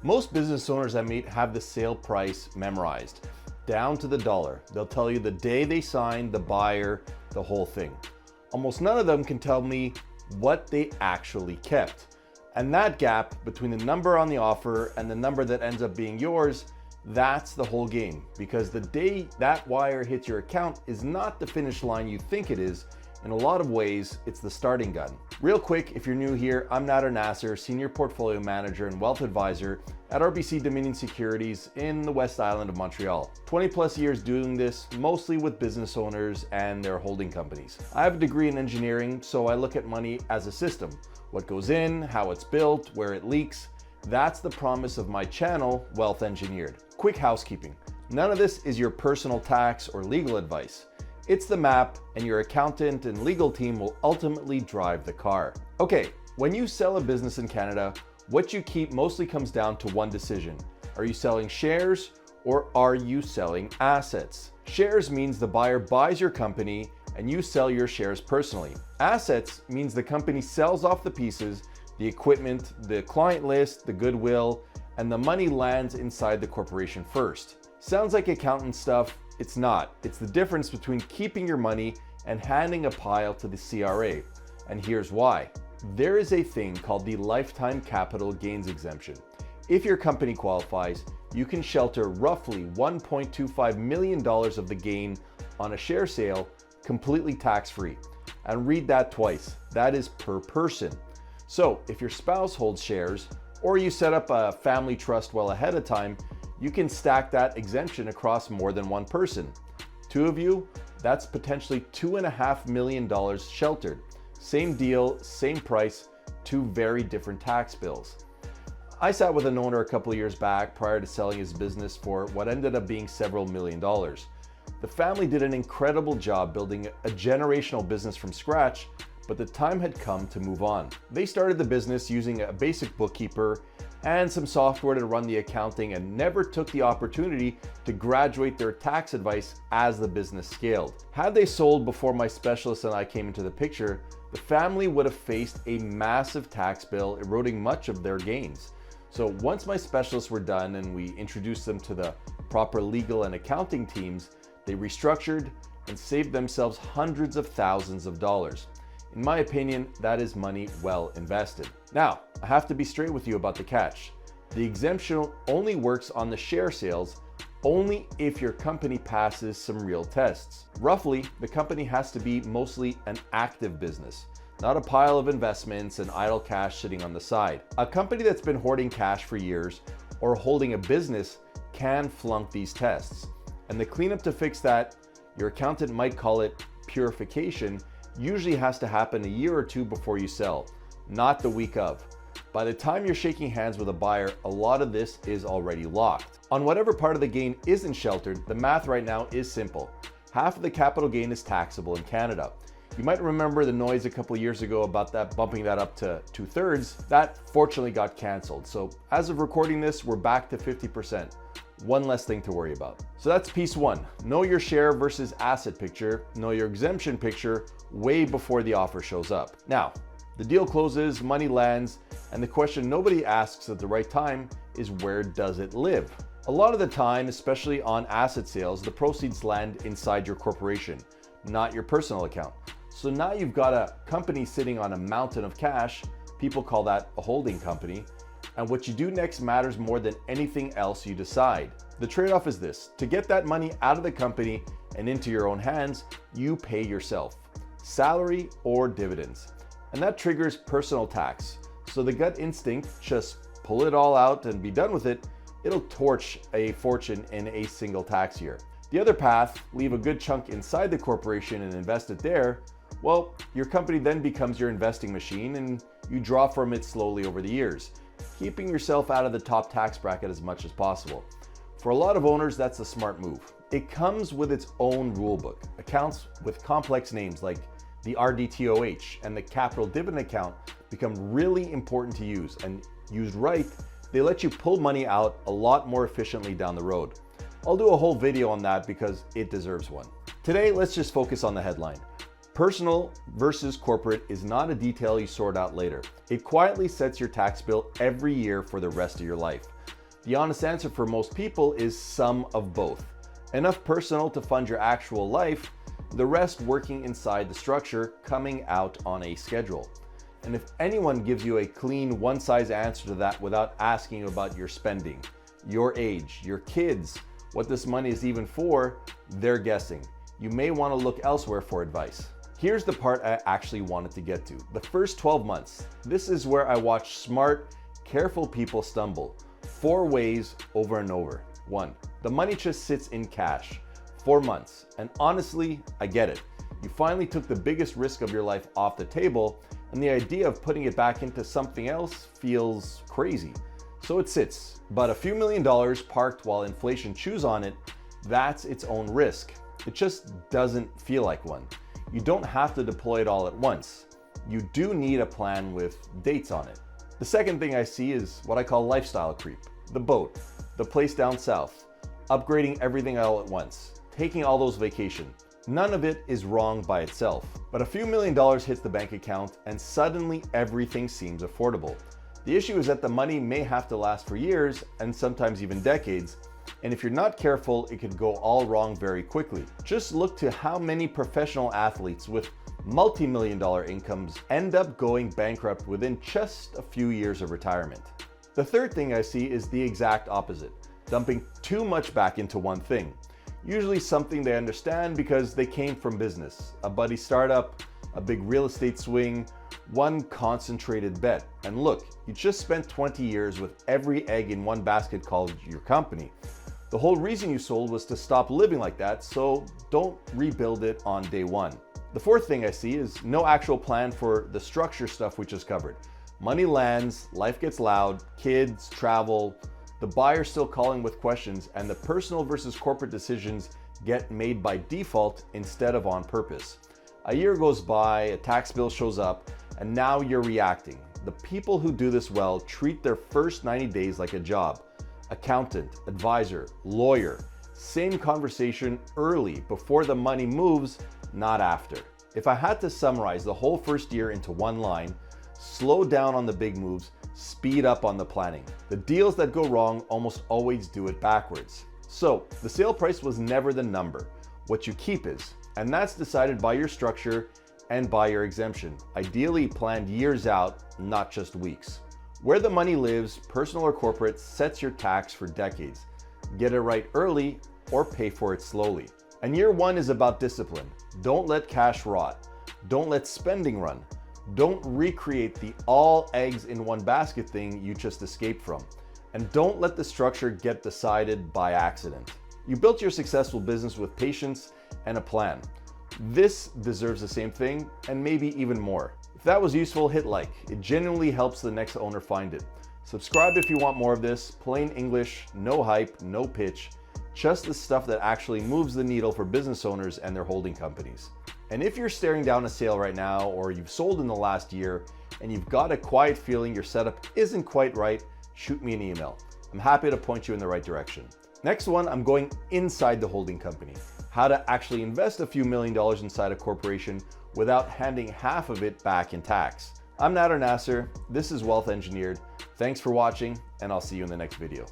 Most business owners I meet have the sale price memorized, down to the dollar. They'll tell you the day they signed, the buyer, the whole thing. Almost none of them can tell me what they actually kept. And that gap between the number on the offer and the number that ends up being yours, that's the whole game. Because the day that wire hits your account is not the finish line you think it is. In a lot of ways, it's the starting gun. Real quick, if you're new here, I'm Nader Nasr, Senior Portfolio Manager and Wealth Advisor at RBC Dominion Securities in the West Island of Montreal. 20 plus years doing this, mostly with business owners and their holding companies. I have a degree in engineering, so I look at money as a system. What goes in, how it's built, where it leaks. That's the promise of my channel, Wealth Engineered. Quick housekeeping. None of this is your personal tax or legal advice. It's the map, and your accountant and legal team will ultimately drive the car. Okay, when you sell a business in Canada, what you keep mostly comes down to one decision. Are you selling shares or are you selling assets? Shares means the buyer buys your company and you sell your shares personally. Assets means the company sells off the pieces, the equipment, the client list, the goodwill, and the money lands inside the corporation first. Sounds like accountant stuff. It's not. It's the difference between keeping your money and handing a pile to the CRA. And here's why. There is a thing called the Lifetime Capital Gains Exemption. If your company qualifies, you can shelter roughly $1.25 million of the gain on a share sale completely tax-free. And read that twice. That is per person. So if your spouse holds shares or you set up a family trust well ahead of time, you can stack that exemption across more than one person. Two of you, that's potentially $2.5 million sheltered. Same deal, same price, two very different tax bills. I sat with an owner a couple of years back prior to selling his business for what ended up being several $million. The family did an incredible job building a generational business from scratch, but the time had come to move on. They started the business using a basic bookkeeper and some software to run the accounting and never took the opportunity to graduate their tax advice as the business scaled. Had they sold before my specialist and I came into the picture, the family would have faced a massive tax bill, eroding much of their gains. So once my specialists were done and we introduced them to the proper legal and accounting teams, they restructured and saved themselves hundreds of thousands of dollars. In my opinion, that is money well invested. Now, I have to be straight with you about the catch. The exemption only works on the share sales only if your company passes some real tests. Roughly, the company has to be mostly an active business, not a pile of investments and idle cash sitting on the side. A company that's been hoarding cash for years or holding a business can flunk these tests. And the cleanup to fix that, your accountant might call it purification, usually has to happen a year or two before you sell, not the week of. By the time you're shaking hands with a buyer, a lot of this is already locked. On whatever part of the gain isn't sheltered, the math right now is simple. Half of the capital gain is taxable in Canada. You might remember the noise a couple of years ago about that bumping that up to 2/3. That fortunately got canceled. So as of recording this, we're back to 50%. One less thing to worry about. So that's piece one. Know your share versus asset picture. Know your exemption picture way before the offer shows up. Now, the deal closes, money lands, and the question nobody asks at the right time is, where does it live? A lot of the time, especially on asset sales, the proceeds land inside your corporation, not your personal account. So now you've got a company sitting on a mountain of cash. People call that a holding company. And what you do next matters more than anything else you decide. The trade-off is this: to get that money out of the company and into your own hands, you pay yourself, salary or dividends. And that triggers personal tax. So the gut instinct, just pull it all out and be done with it, it'll torch a fortune in a single tax year. The other path, leave a good chunk inside the corporation and invest it there, well, your company then becomes your investing machine and you draw from it slowly over the years, keeping yourself out of the top tax bracket as much as possible. For a lot of owners, that's a smart move. It comes with its own rulebook. Accounts with complex names like the RDTOH and the capital dividend account become really important to use, and used right, they let you pull money out a lot more efficiently down the road. I'll do a whole video on that because it deserves one. Today, let's just focus on the headline. Personal versus corporate is not a detail you sort out later. It quietly sets your tax bill every year for the rest of your life. The honest answer for most people is some of both. Enough personal to fund your actual life, the rest working inside the structure, coming out on a schedule. And if anyone gives you a clean one-size answer to that without asking about your spending, your age, your kids, what this money is even for, they're guessing. You may want to look elsewhere for advice. Here's the part I actually wanted to get to. The first 12 months. This is where I watch smart, careful people stumble. 4 ways over and over. 1. The money just sits in cash. 4 months. And honestly, I get it. You finally took the biggest risk of your life off the table, and the idea of putting it back into something else feels crazy. So it sits. But a few $1,000,000 parked while inflation chews on it, that's its own risk. It just doesn't feel like one. You don't have to deploy it all at once. You do need a plan with dates on it. The second thing I see is what I call lifestyle creep. The boat, the place down south, upgrading everything all at once, taking all those vacations. None of it is wrong by itself, but a few $1,000,000 hits the bank account and suddenly everything seems affordable. The issue is that the money may have to last for years and sometimes even decades, and if you're not careful, it could go all wrong very quickly. Just look to how many professional athletes with multi-million-dollar incomes end up going bankrupt within just a few years of retirement. The third thing I see is the exact opposite, dumping too much back into one thing. Usually something they understand because they came from business, a buddy startup, a big real estate swing, one concentrated bet. And look, you just spent 20 years with every egg in one basket called your company. The whole reason you sold was to stop living like that, so don't rebuild it on day one. The fourth thing I see is no actual plan for the structure stuff we just covered. Money lands, life gets loud, kids, travel, the buyer's still calling with questions, and the personal versus corporate decisions get made by default instead of on purpose. A year goes by, a tax bill shows up, and now you're reacting. The people who do this well treat their first 90 days like a job. Accountant, advisor, lawyer, same conversation early before the money moves, not after. If I had to summarize the whole first year into one line, slow down on the big moves, speed up on the planning. The deals that go wrong almost always do it backwards. So the sale price was never the number. What you keep is, and that's decided by your structure and by your exemption, ideally planned years out, not just weeks. Where the money lives, personal or corporate, sets your tax for decades. Get it right early or pay for it slowly. And year one is about discipline. Don't let cash rot. Don't let spending run. Don't recreate the all eggs in one basket thing you just escaped from. And don't let the structure get decided by accident. You built your successful business with patience and a plan. This deserves the same thing and maybe even more. If that was useful, hit like. It genuinely helps the next owner find it. Subscribe if you want more of this. Plain English, no hype, no pitch. Just the stuff that actually moves the needle for business owners and their holding companies. And if you're staring down a sale right now, or you've sold in the last year, and you've got a quiet feeling your setup isn't quite right, shoot me an email. I'm happy to point you in the right direction. Next one, I'm going inside the holding company. How to actually invest a few $1,000,000 inside a corporation without handing half of it back in tax. I'm Nader Nasr. This is Wealth Engineered. Thanks for watching, and I'll see you in the next video.